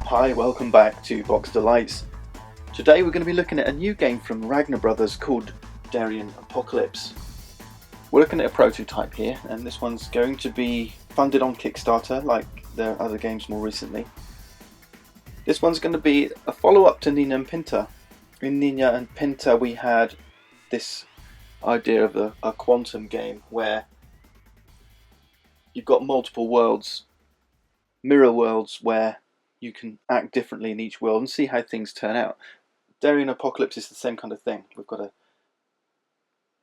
Hi, welcome back to Box Delights. Today we're going to be looking at a new game from Ragnar Brothers called Darien Apocalypse. We're looking at a prototype here, and this one's going to be funded on Kickstarter like their other games more recently. This one's going to be a follow-up to Nina and Pinta. In Nina and Pinta we had this idea of a quantum game where you've got multiple worlds, mirror worlds, where you can act differently in each world and see how things turn out. Darien Apocalypse is the same kind of thing. We've got a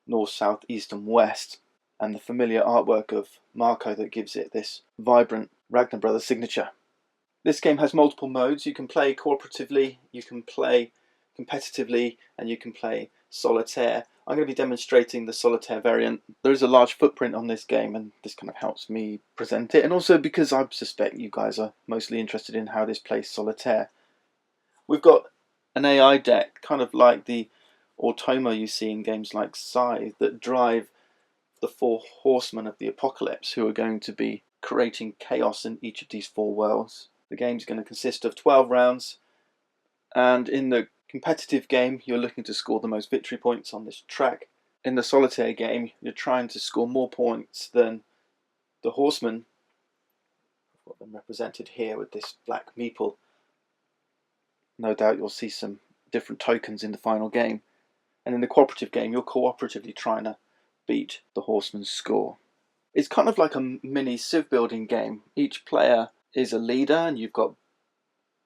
north, south, east and west, and the familiar artwork of Marco that gives it this vibrant Ragnar Brothers signature. This game has multiple modes. You can play cooperatively, you can play competitively, and you can play solitaire. I'm going to be demonstrating the solitaire variant. There is a large footprint on this game, and this kind of helps me present it, and also because I suspect you guys are mostly interested in how this plays solitaire. We've got an AI deck, kind of like the automa you see in games like Scythe, that drive the four horsemen of the apocalypse, who are going to be creating chaos in each of these four worlds. The game's going to consist of 12 rounds, and in the competitive game you're looking to score the most victory points on this track. In the solitaire game you're trying to score more points than the horsemen. I've got them represented here with this black meeple. No doubt you'll see some different tokens in the final game. And in the cooperative game you're cooperatively trying to beat the horseman's score. It's kind of like a mini civ building game. Each player is a leader, and you've got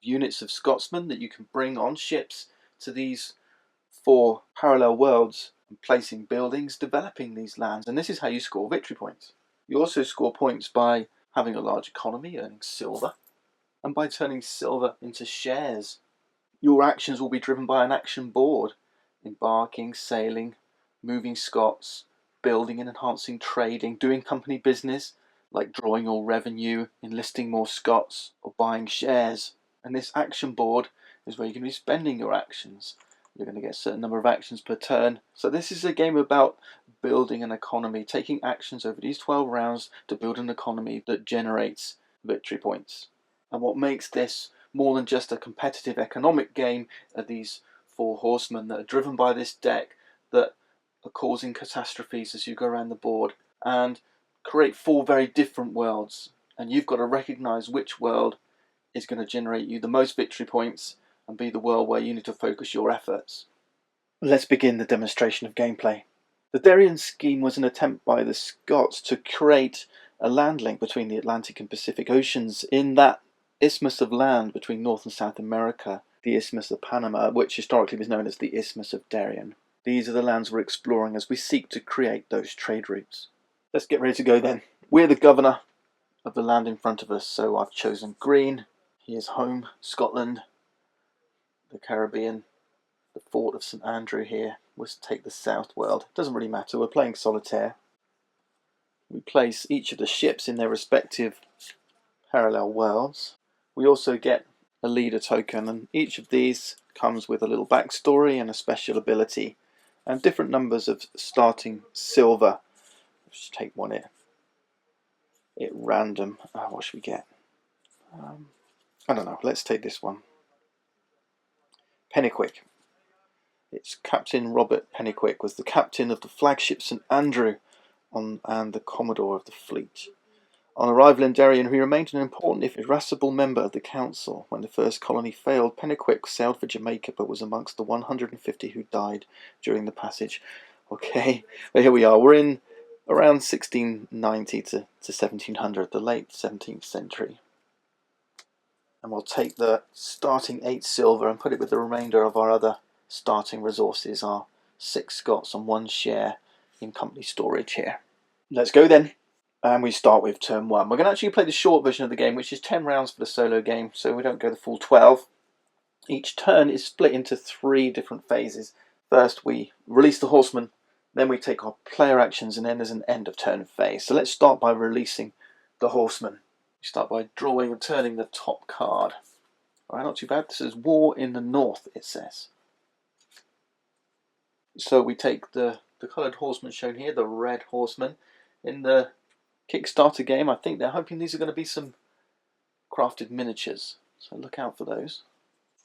units of Scotsmen that you can bring on ships to these four parallel worlds and placing buildings, developing these lands, and this is how you score victory points. You also score points by having a large economy, earning silver, and by turning silver into shares. Your actions will be driven by an action board: embarking, sailing, moving Scots, building and enhancing trading, doing company business like drawing your revenue, enlisting more Scots, or buying shares. And this action board is where you're going to be spending your actions. You're going to get a certain number of actions per turn. So this is a game about building an economy, taking actions over these 12 rounds to build an economy that generates victory points. And what makes this more than just a competitive economic game are these four horsemen that are driven by this deck that are causing catastrophes as you go around the board and create four very different worlds. And you've got to recognise which world is going to generate you the most victory points and be the world where you need to focus your efforts. Let's begin the demonstration of gameplay. The Darien scheme was an attempt by the Scots to create a land link between the Atlantic and Pacific Oceans in that isthmus of land between North and South America, the Isthmus of Panama, which historically was known as the Isthmus of Darien. These are the lands we're exploring as we seek to create those trade routes. Let's get ready to go then. We're the governor of the land in front of us, so I've chosen green. Here's home, Scotland, the Caribbean, the fort of St Andrew here. Let's take the south world. Doesn't really matter, we're playing solitaire. We place each of the ships in their respective parallel worlds. We also get a leader token, and each of these comes with a little backstory and a special ability, and different numbers of starting silver. Let's just take one here. At random. What should we get? I don't know, let's take this one. Pennyquick. It's Captain Robert Pennyquick was the captain of the flagship St Andrew and the commodore of the fleet. On arrival in Darien, he remained an important if irascible member of the council. When the first colony failed, Pennyquick sailed for Jamaica but was amongst the 150 who died during the passage. Okay, well, here we are. We're in around 1690 to 1700, the late 17th century. And we'll take the starting 8 silver and put it with the remainder of our other starting resources, our 6 Scots and 1 share in company storage here. Let's go then. And we start with turn 1. We're going to actually play the short version of the game, which is 10 rounds for the solo game, so we don't go the full 12. Each turn is split into 3 different phases. First we release the horseman, then we take our player actions, and then there's an end of turn phase. So let's start by releasing the horseman. We start by drawing and turning the top card. Alright, not too bad. This is War in the North, it says. So we take the coloured horseman shown here, the red horseman, in the Kickstarter game. I think they're hoping these are going to be some crafted miniatures, so look out for those.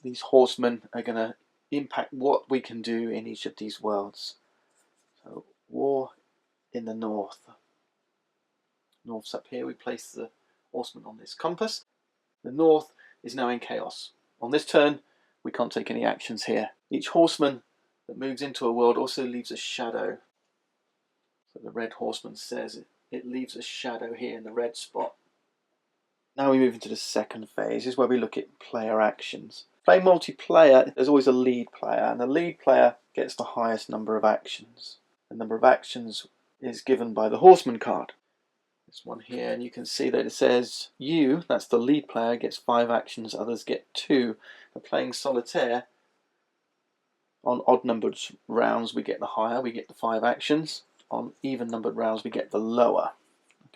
These horsemen are going to impact what we can do in each of these worlds. So war in the north. North's up here. We place the horsemen on this compass. The north is now in chaos. On this turn we can't take any actions here. Each horseman that moves into a world also leaves a shadow. So the red horseman says it leaves a shadow here in the red spot. Now we move into the second phase. This is where we look at player actions. Playing multiplayer, there's always a lead player, and the lead player gets the highest number of actions. The number of actions is given by the horseman card. This one here, and you can see that it says you, that's the lead player, gets 5 actions, others get 2. For playing solitaire, on odd numbered rounds we get the higher, we get the 5 actions. On even numbered rounds we get the lower.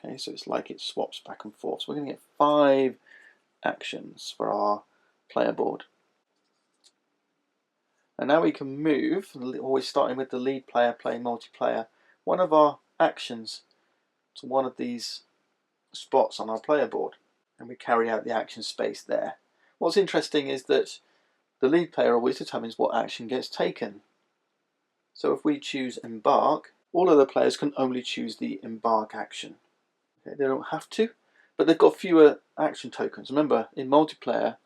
Okay, so it's like it swaps back and forth. So we're going to get 5 actions for our player board. And now we can move, always starting with the lead player playing multiplayer, one of our actions to one of these spots on our player board, and we carry out the action space there. What's interesting is that the lead player always determines what action gets taken. So if we choose embark, all other players can only choose the embark action. Okay, they don't have to, but they've got fewer action tokens. Remember, in multiplayer,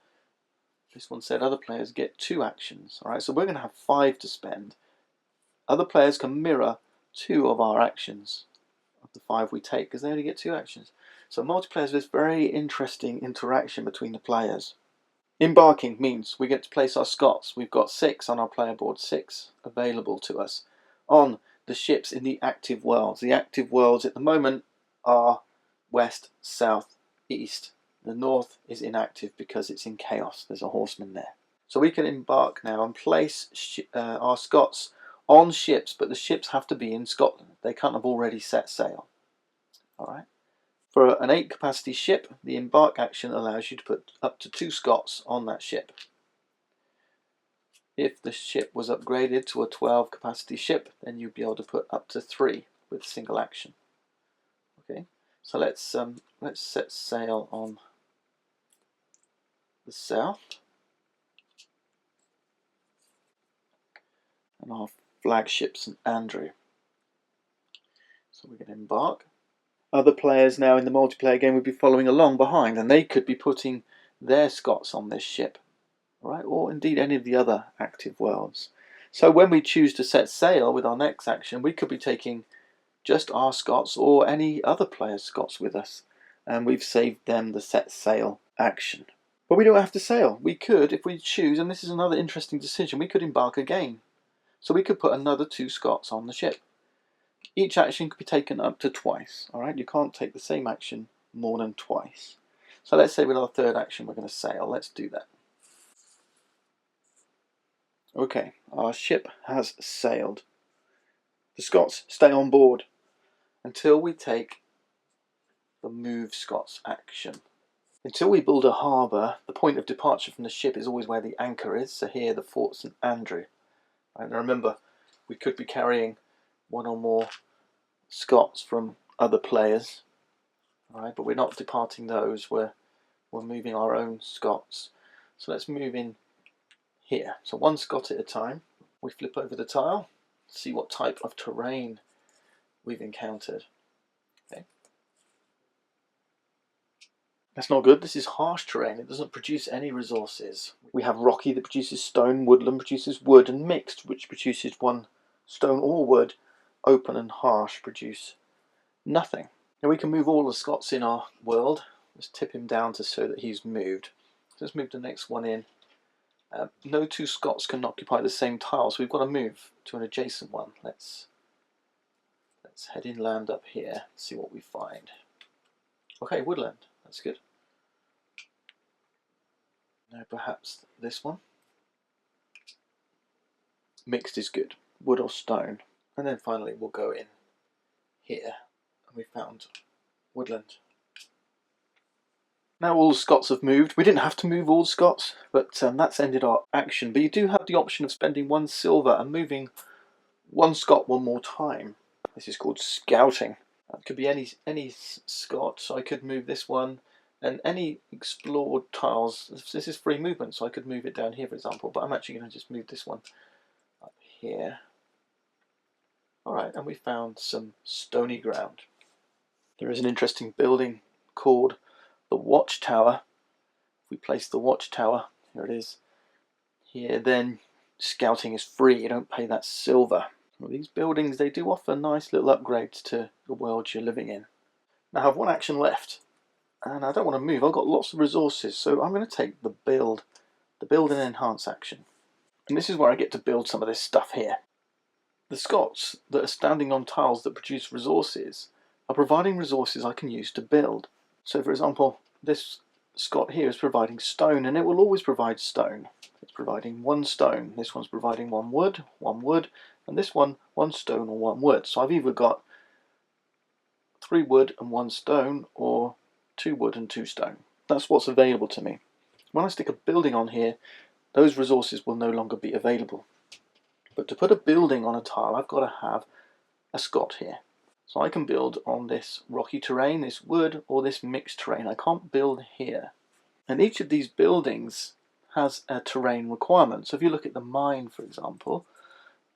this one said other players get 2 actions. Alright, so we're going to have 5 to spend. Other players can mirror 2 of our actions of the 5 we take, because they only get 2 actions. So multiplayer is this very interesting interaction between the players. Embarking means we get to place our Scots. We've got 6 on our player board, 6 available to us on the ships in the active worlds. The active worlds at the moment are west, south, east. The north is inactive because it's in chaos. There's a horseman there. So we can embark now and place our Scots on ships, but the ships have to be in Scotland. They can't have already set sail. Alright. For an 8 capacity ship, the embark action allows you to put up to 2 Scots on that ship. If the ship was upgraded to a 12 capacity ship, then you'd be able to put up to 3 with single action. Okay, so let's set sail on the south, and our flagship St Andrew. So we're going to embark. Other players now in the multiplayer game would be following along behind, and they could be putting their Scots on this ship, right? Or indeed any of the other active worlds. So when we choose to set sail with our next action, we could be taking just our Scots or any other player's Scots with us, and we've saved them the set sail action. But we don't have to sail. We could, if we choose, and this is another interesting decision, we could embark again. So we could put another 2 Scots on the ship. Each action could be taken up to twice. Alright, you can't take the same action more than twice. So let's say with our third action we're going to sail. Let's do that. Okay, our ship has sailed. The Scots stay on board until we take the move Scots action. Until we build a harbour, the point of departure from the ship is always where the anchor is. So here, the Fort St Andrew. Right, now remember, we could be carrying 1 or more Scots from other players. Alright, but we're not departing those. We're moving our own Scots. So let's move in here. So 1 Scot at a time. We flip over the tile, see what type of terrain we've encountered. Okay. That's not good. This is harsh terrain. It doesn't produce any resources. We have rocky that produces stone, woodland produces wood, and mixed, which produces 1 stone or wood. Open and harsh produce nothing. Now we can move all the Scots in our world. Let's tip him down to show that he's moved. So let's move the next one in. No 2 Scots can occupy the same tile, so we've got to move to an adjacent one. Let's head inland up here and see what we find. Okay, woodland. That's good. Now perhaps this one. Mixed is good. Wood or stone. And then finally we'll go in here. And we found woodland. Now all the Scots have moved. We didn't have to move all Scots, but that's ended our action. But you do have the option of spending 1 silver and moving 1 Scot 1 more time. This is called scouting. That could be any Scott, so I could move this one, and any explored tiles. This is free movement, so I could move it down here, for example, but I'm actually going to just move this one up here. Alright, and we found some stony ground. There is an interesting building called the Watchtower. If we place the Watchtower, here it is, here, then scouting is free, you don't pay that silver. Well, these buildings, they do offer nice little upgrades to the world you're living in. Now I have one action left, and I don't want to move. I've got lots of resources, so I'm going to take the build and enhance action. And this is where I get to build some of this stuff here. The Scots that are standing on tiles that produce resources are providing resources I can use to build. So for example, this Scot here is providing stone, and it will always provide stone. It's providing one stone. This one's providing one wood, and this one stone or one wood. So I've either got 3 wood and 1 stone, or 2 wood and 2 stone. That's what's available to me. When I stick a building on here, those resources will no longer be available. But to put a building on a tile, I've got to have a Scot here. So I can build on this rocky terrain, this wood, or this mixed terrain. I can't build here. And each of these buildings has a terrain requirement. So if you look at the mine, for example,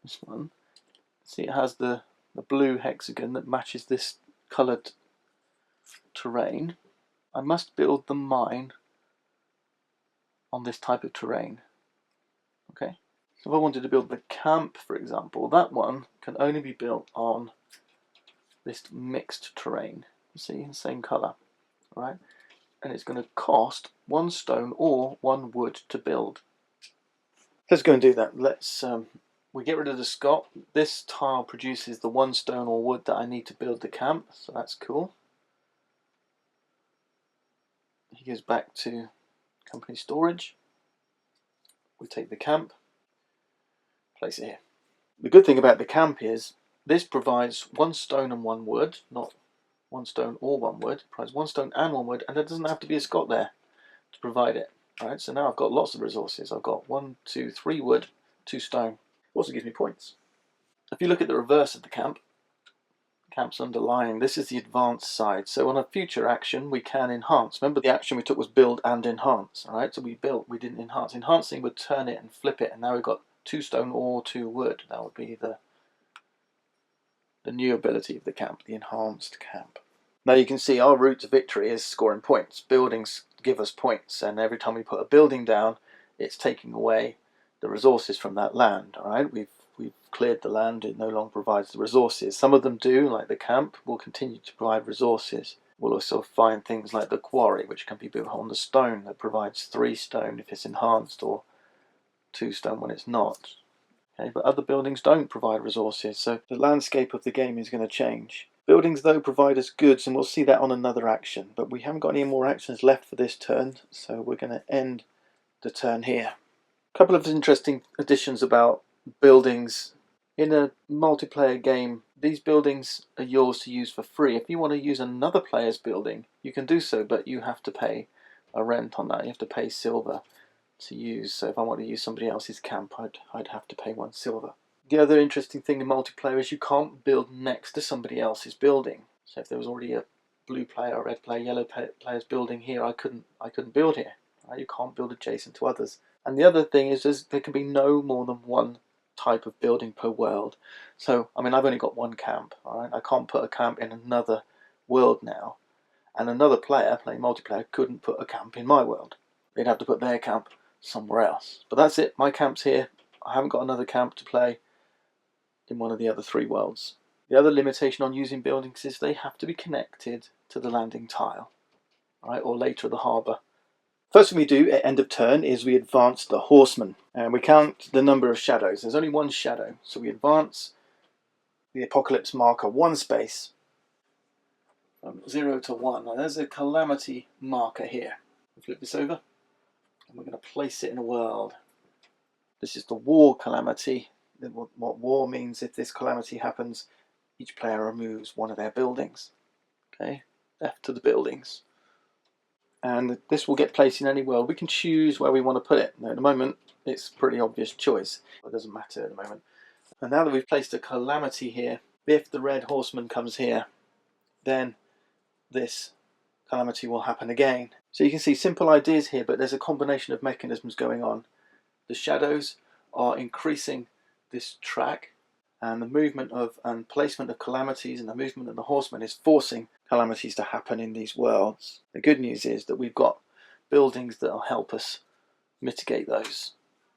this one, see it has the blue hexagon that matches this coloured terrain. I must build the mine on this type of terrain. Okay, so if I wanted to build the camp, for example, that one can only be built on this mixed terrain. You see, the same colour, right? And it's going to cost 1 stone or 1 wood to build. Let's go and do that. Let's we get rid of the Scot. This tile produces the 1 stone or wood that I need to build the camp, so that's cool. He goes back to company storage. We take the camp, place it here. The good thing about the camp is this provides 1 stone and 1 wood, not 1 stone or 1 wood. It provides 1 stone and 1 wood, and there doesn't have to be a Scot there to provide it. Alright, so now I've got lots of resources. I've got 1, 2, 3 wood, 2 stone. It also gives me points. If you look at the reverse of the camp's underlying. This is the advanced side. So on a future action, we can enhance. Remember, the action we took was build and enhance. Alright, so we built, we didn't enhance. Enhancing would turn it and flip it, and now we've got 2 stone or 2 wood. That would be the new ability of the camp, the enhanced camp. Now you can see our route to victory is scoring points. Buildings give us points, and every time we put a building down, it's taking away the resources from that land. Alright, we've cleared the land, it no longer provides the resources. Some of them do, like the camp, will continue to provide resources. We'll also find things like the quarry, which can be built on the stone, that provides 3 stone if it's enhanced, or 2 stone when it's not. Okay, but other buildings don't provide resources, so the landscape of the game is going to change. Buildings, though, provide us goods, and we'll see that on another action, but we haven't got any more actions left for this turn, so we're going to end the turn here. A couple of interesting additions about buildings. In a multiplayer game, these buildings are yours to use for free. If you want to use another player's building, you can do so, but you have to pay a rent on that. You have to pay silver to use. So if I want to use somebody else's camp, I'd have to pay 1 silver. The other interesting thing in multiplayer is you can't build next to somebody else's building. So if there was already a blue player, a red player, yellow player's building here, I couldn't build here. Right? You can't build adjacent to others. And the other thing is there can be no more than 1 type of building per world. So I mean, I've only got 1 camp. All right, I can't put a camp in another world now, and another player playing multiplayer couldn't put a camp in my world. They'd have to put their camp somewhere else. But that's it, my camp's here. I haven't got another camp to play in one of the other 3 worlds. The other limitation on using buildings is they have to be connected to the landing tile, right, or later at the harbour. First thing we do at end of turn is we advance the horseman, and we count the number of shadows. There's only 1 shadow, so we advance the apocalypse marker 1 space from 0 to 1. Now there's a calamity marker here. We'll flip this over, and we're going to place it in a world. This is the war calamity. What war means: if this calamity happens, each player removes 1 of their buildings. Okay, left to the buildings. And this will get placed in any world. We can choose where we want to put it. Now, at the moment, it's a pretty obvious choice. It doesn't matter at the moment. And now that we've placed a calamity here, if the red horseman comes here, then this calamity will happen again. So you can see simple ideas here, but there's a combination of mechanisms going on. The shadows are increasing this track, and the movement of and placement of calamities and the movement of the horsemen is forcing calamities to happen in these worlds. The good news is that we've got buildings that will help us mitigate those.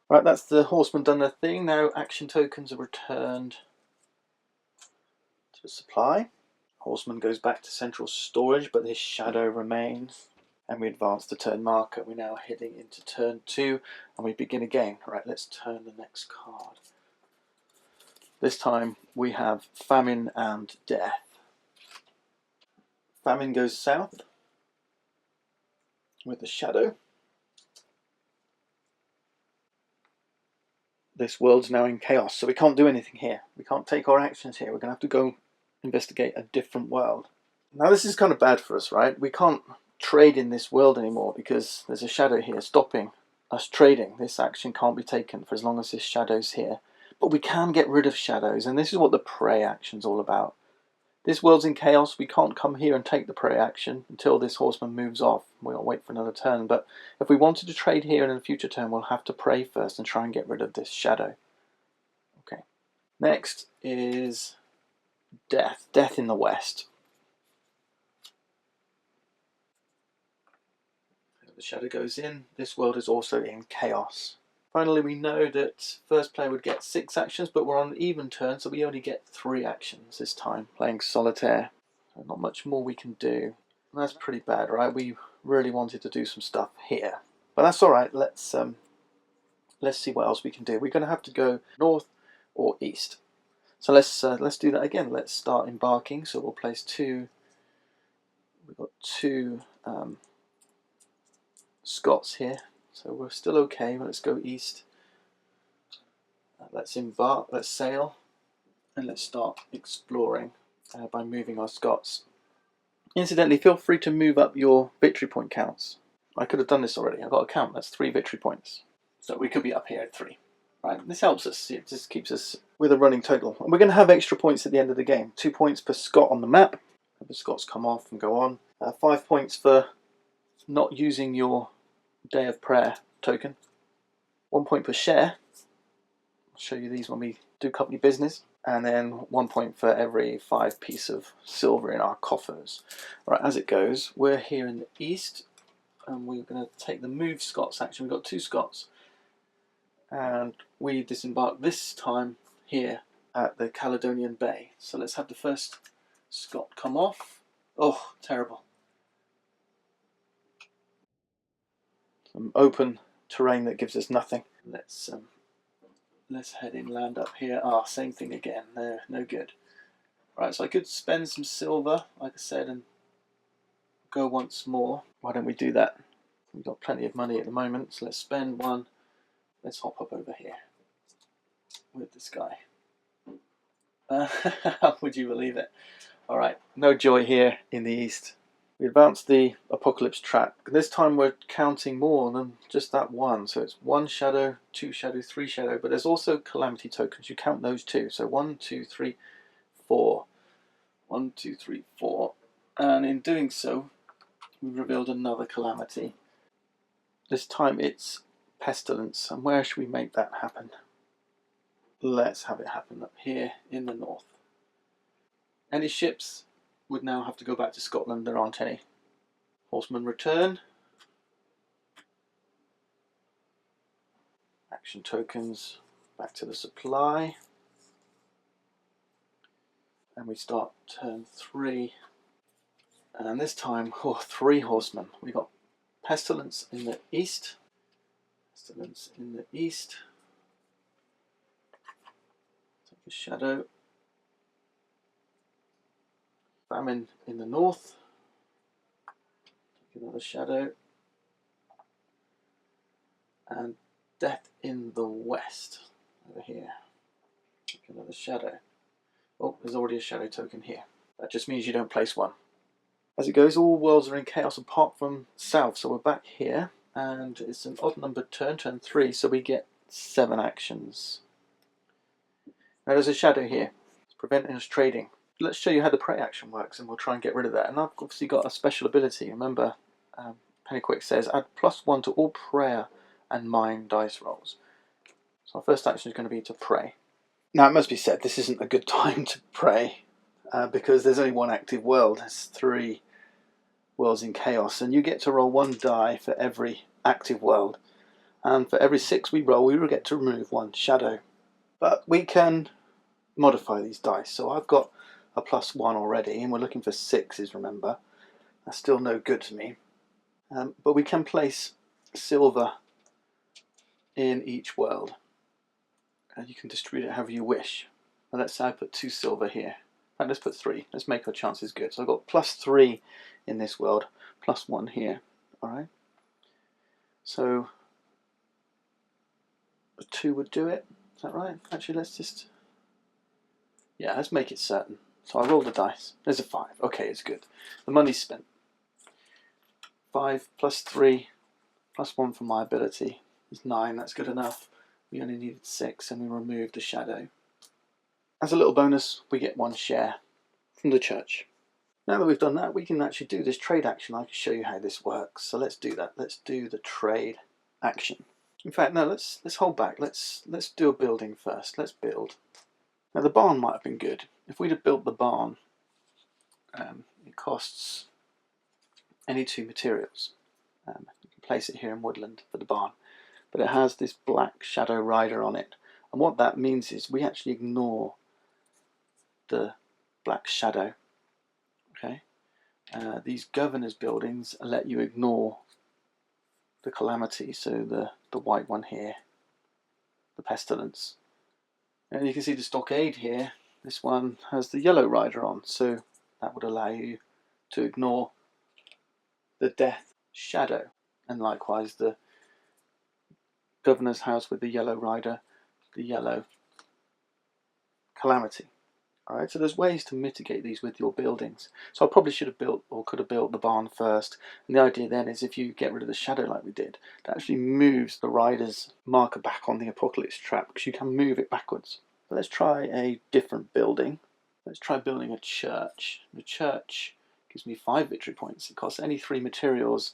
Right, that's the horsemen done their thing. Now action tokens are returned to supply. Horseman goes back to central storage, but this shadow remains. And we advance the turn marker. We're now heading into turn 2, and we begin again. Right, let's turn the next card. This time we have famine and death. Famine goes south with the shadow. This world's now in chaos, so we can't do anything here. We can't take our actions here. We're going to have to go investigate a different world. Now this is kind of bad for us, right? We can't trade in this world anymore because there's a shadow here stopping us trading. This action can't be taken for as long as this shadow's here. But we can get rid of shadows, and this is what the prey action's all about. This world's in chaos. We can't come here and take the prey action until this horseman moves off. We'll wait for another turn, but if we wanted to trade here in a future turn, we'll have to prey first and try and get rid of this shadow. Okay. Next is death. Death in the west. The shadow goes in. This world is also in chaos. Finally, we know that first player would get 6 actions, but we're on an even turn, so we only get 3 actions this time, playing solitaire. So not much more we can do. And that's pretty bad, right? We really wanted to do some stuff here. But that's alright, let's see what else we can do. We're going to have to go north or east. So let's do that again. Let's start embarking. So we'll place 2. We've got 2 Scots here. So we're still okay, but let's go east. Let's embark, let's sail, and let's start exploring by moving our Scots. Incidentally, feel free to move up your victory point counts. I could have done this already. I've got a count, that's 3 victory points. So we could be up here at 3. Right, this helps us, it just keeps us with a running total. And we're going to have extra points at the end of the game. 2 points per Scot on the map. The Scots come off and go on. 5 points for not using your Day of Prayer token. 1 point per share. I'll show you these when we do company business. And then 1 point for every 5 piece of silver in our coffers. Right, as it goes, we're here in the east, and we're going to take the move Scots action. We've got 2 Scots, and we disembark this time here at the Caledonian Bay. So let's have the first Scot come off. Oh, terrible. Some open terrain that gives us nothing. Let's head inland up here. Ah, same thing again. No good. Right, so I could spend some silver, like I said, and go once more. Why don't we do that? We've got plenty of money at the moment, so let's spend 1. Let's hop up over here with this guy. Would you believe it? Alright, no joy here in the east. We advance the apocalypse track. This time we're counting more than just that 1. So it's 1 shadow, 2 shadow, 3 shadow, but there's also calamity tokens. You count those too. So 1, 2, 3, 4. 1, 2, 3, 4. And in doing so, we've revealed another calamity. This time it's pestilence. And where should we make that happen? Let's have it happen up here in the north. Any ships would now have to go back to Scotland. There aren't any. Horsemen return. Action tokens back to the supply. And we start turn 3. And this time, 3 horsemen. We got pestilence in the east. Pestilence in the east. Take a shadow. Famine in the north. Take another shadow. And death in the west. Over here. Take another shadow. Oh, there's already a shadow token here. That just means you don't place 1. As it goes, all worlds are in chaos apart from south. So we're back here. And it's an odd numbered turn, turn 3. So we get 7 actions. Now there's a shadow here. It's preventing us trading. let's show you how the pray action works, and we'll try and get rid of that. And I've obviously got a special ability. Remember, Pennyquick says add +1 to all prayer and mind dice rolls. So our first action is going to be to pray. Now it must be said, this isn't a good time to pray because there's only one active world. There's 3 worlds in chaos, and you get to roll 1 die for every active world. And for every 6 we roll, we will get to remove 1 shadow. But we can modify these dice. So I've got a +1 already, and we're looking for 6s, remember. That's still no good to me. But we can place silver in each world. And you can distribute it however you wish. And let's say I put 2 silver here. And let's put 3. Let's make our chances good. So I've got +3 in this world, +1 here. Alright. So a 2 would do it. Is that right? Actually, let's just... yeah, let's make it certain. So I roll the dice. There's a 5. Okay, it's good. The money's spent. 5 +3 +1 for my ability is 9. That's good enough. We only needed 6, and we removed the shadow. As a little bonus, we get 1 share from the church. Now that we've done that, we can actually do this trade action. I can show you how this works. So let's do that. Let's do the trade action. In fact, no, let's hold back. Let's do a building first. Let's build. Now the barn might have been good. If we'd have built the barn, it costs any 2 materials. You can place it here in woodland for the barn, but it has this black shadow rider on it, and what that means is we actually ignore the black shadow. Okay, these governors buildings let you ignore the calamity, so the white one here, the pestilence, and you can see the stockade here. This one has the yellow rider on, so that would allow you to ignore the death shadow, and likewise the governor's house with the yellow rider, the yellow calamity. Alright, so there's ways to mitigate these with your buildings. So I probably should have built, or could have built, the barn first. And the idea then is if you get rid of the shadow like we did, that actually moves the rider's marker back on the apocalypse trap, because you can move it backwards. But let's try a different building. Let's try building a church. The church gives me 5 victory points. It costs any 3 materials,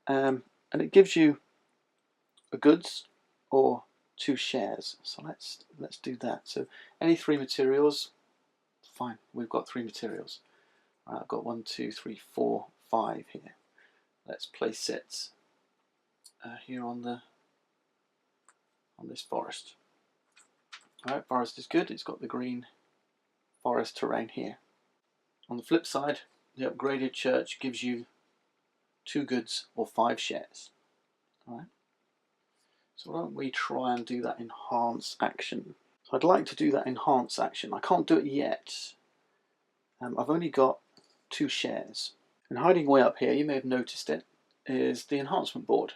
and it gives you a goods or 2 shares. So let's do that. So any 3 materials. Fine, we've got 3 materials. I've got 1, 2, 3, 4, 5 here. Let's place it here on this forest. Alright, forest is good. It's got the green forest terrain here. On the flip side, the upgraded church gives you 2 goods or 5 shares. Alright. So why don't we try and do that enhance action? So I'd like to do that enhance action. I can't do it yet. I've only got 2 shares. And hiding way up here, you may have noticed it, is the enhancement board.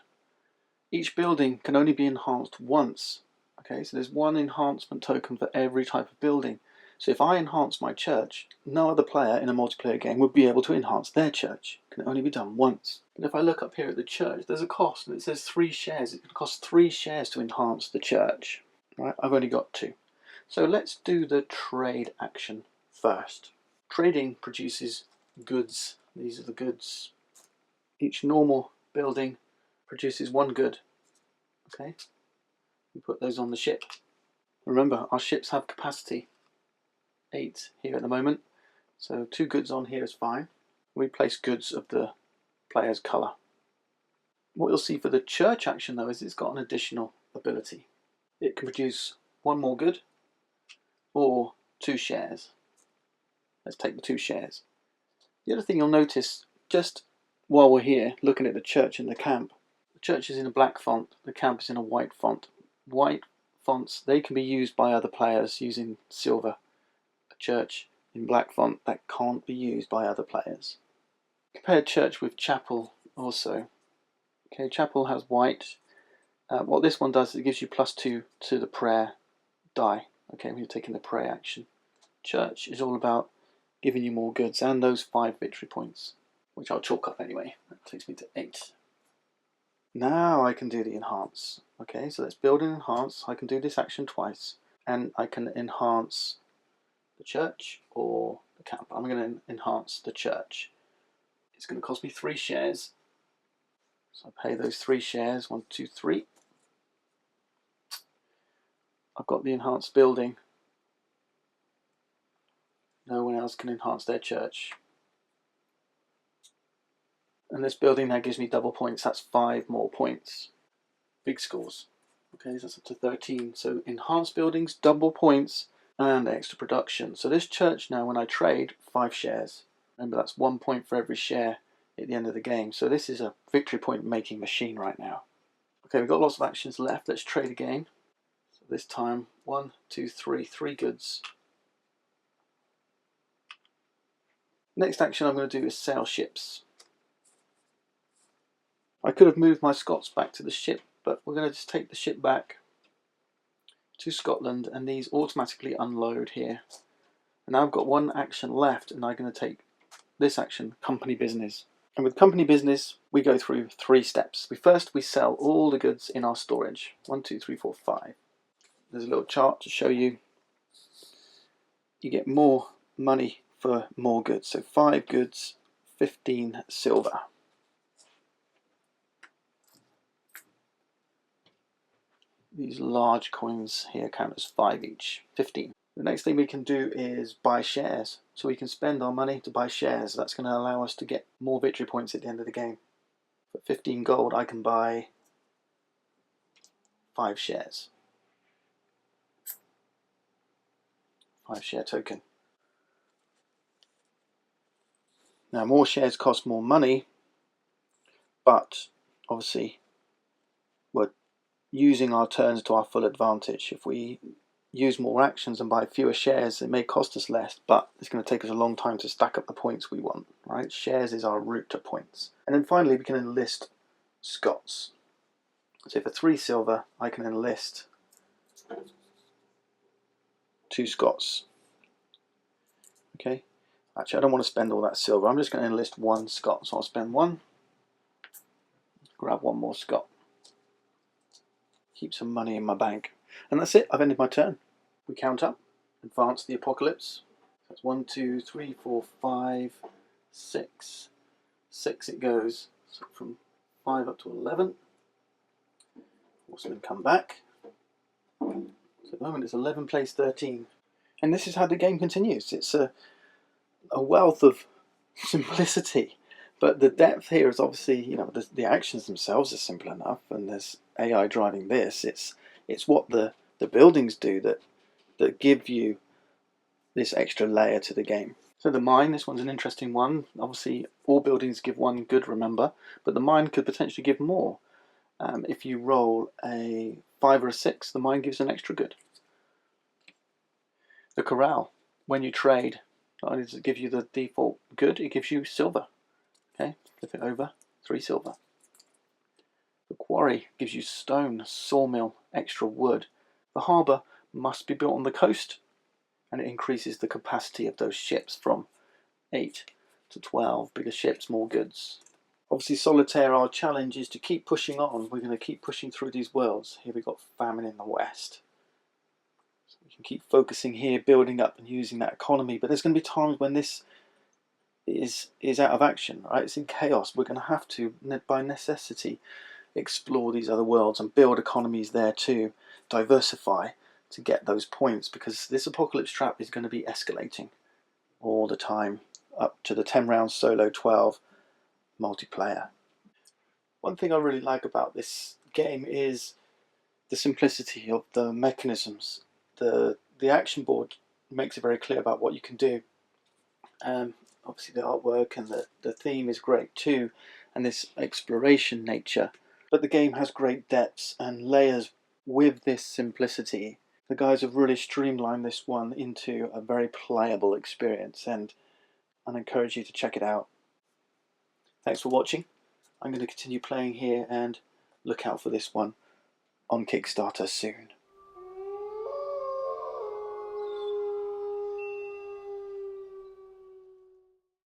Each building can only be enhanced once. Okay, so there's 1 enhancement token for every type of building. So if I enhance my church, no other player in a multiplayer game would be able to enhance their church. It can only be done once. But if I look up here at the church, there's a cost, and it says 3 shares. It costs 3 shares to enhance the church. Right, I've only got 2. So let's do the trade action first. Trading produces goods. These are the goods. Each normal building produces 1 good. Okay, we put those on the ship. Remember, our ships have capacity 8 here at the moment, so 2 goods on here is fine. We place goods of the player's colour. What you'll see for the church action though is it's got an additional ability. It can produce 1 more good or 2 shares. Let's take the 2 shares. The other thing you'll notice, just while we're here looking at the church and the camp, the church is in a black font, the camp is in a white font. White fonts, they can be used by other players using silver. A church in black font, that can't be used by other players. Compare church with chapel also. Okay, chapel has white. What this one does is it gives you +2 to the prayer die. Okay, when you're taking the prayer action. Church is all about giving you more goods and those 5 victory points, which I'll chalk up anyway. That takes me to 8. Now I can do the enhance. Okay, so let's build and enhance. I can do this action twice, and I can enhance the church or the camp. I'm going to enhance the church. It's going to cost me 3 shares. So I pay those 3 shares, 1, 2, 3. I've got the enhanced building. No one else can enhance their church. And this building now gives me double points. That's 5 more points. Big scores. Okay, so that's up to 13. So enhanced buildings, double points, and extra production. So this church now, when I trade, 5 shares. Remember, that's 1 point for every share at the end of the game. So this is a victory point making machine right now. Okay, we've got lots of actions left. Let's trade again. So this time, 1, 2, 3, 3 goods. Next action I'm going to do is sail ships. I could have moved my Scots back to the ship, but we're going to just take the ship back to Scotland, and these automatically unload here. And now I've got 1 action left, and I'm going to take this action, company business. And with company business, we go through 3 steps. First, we sell all the goods in our storage. 1, 2, 3, 4, 5. There's a little chart to show you. You get more money for more goods. So 5 goods, 15 silver. These large coins here count as 5 each, 15. The next thing we can do is buy shares. So we can spend our money to buy shares. That's going to allow us to get more victory points at the end of the game. For 15 gold, I can buy 5 shares. 5 share token. Now, more shares cost more money, but obviously we're using our turns to our full advantage. If we use more actions and buy fewer shares, it may cost us less, but it's going to take us a long time to stack up the points we want, right? Shares is our route to points. And then finally, we can enlist Scots. So for 3 silver, I can enlist 2 Scots. Okay. Actually, I don't want to spend all that silver. I'm just going to enlist 1 Scot. So I'll spend 1, grab 1 more Scot. Keep some money in my bank. And that's it. I've ended my turn. We count up. Advance the apocalypse. That's 1, 2, 3, 4, 5, 6. 6 it goes. So from 5 up to 11. Horsemen come back. So at the moment it's 11 plays 13. And this is how the game continues. It's a wealth of simplicity. But the depth here is obviously, you know, the actions themselves are simple enough, and there's AI driving this. It's what the buildings do that give you this extra layer to the game. So the mine, this one's an interesting one. Obviously, all buildings give 1 good, remember, but the mine could potentially give more. If you roll a 5 or a 6, the mine gives an extra good. The corral, when you trade, not only does it give you the default good, it gives you silver. Okay, flip it over, 3 silver. The quarry gives you stone, sawmill, extra wood. The harbour must be built on the coast, and it increases the capacity of those ships from 8 to 12. Bigger ships, more goods. Obviously, Solitaire, our challenge is to keep pushing on. We're going to keep pushing through these worlds. Here we've got famine in the west. So we can keep focusing here, building up and using that economy. But there's going to be times when this is out of action, right? It's in chaos. We're going to have to, by necessity, explore these other worlds and build economies there too, diversify to get those points, because this apocalypse trap is going to be escalating all the time, up to the 10 round solo, 12 multiplayer. One thing I really like about this game is the simplicity of the mechanisms. The action board makes it very clear about what you can do. Obviously the artwork and the theme is great too, and this exploration nature. But the game has great depths and layers with this simplicity. The guys have really streamlined this one into a very playable experience, and I encourage you to check it out. Thanks for watching. I'm going to continue playing here, and look out for this one on Kickstarter soon.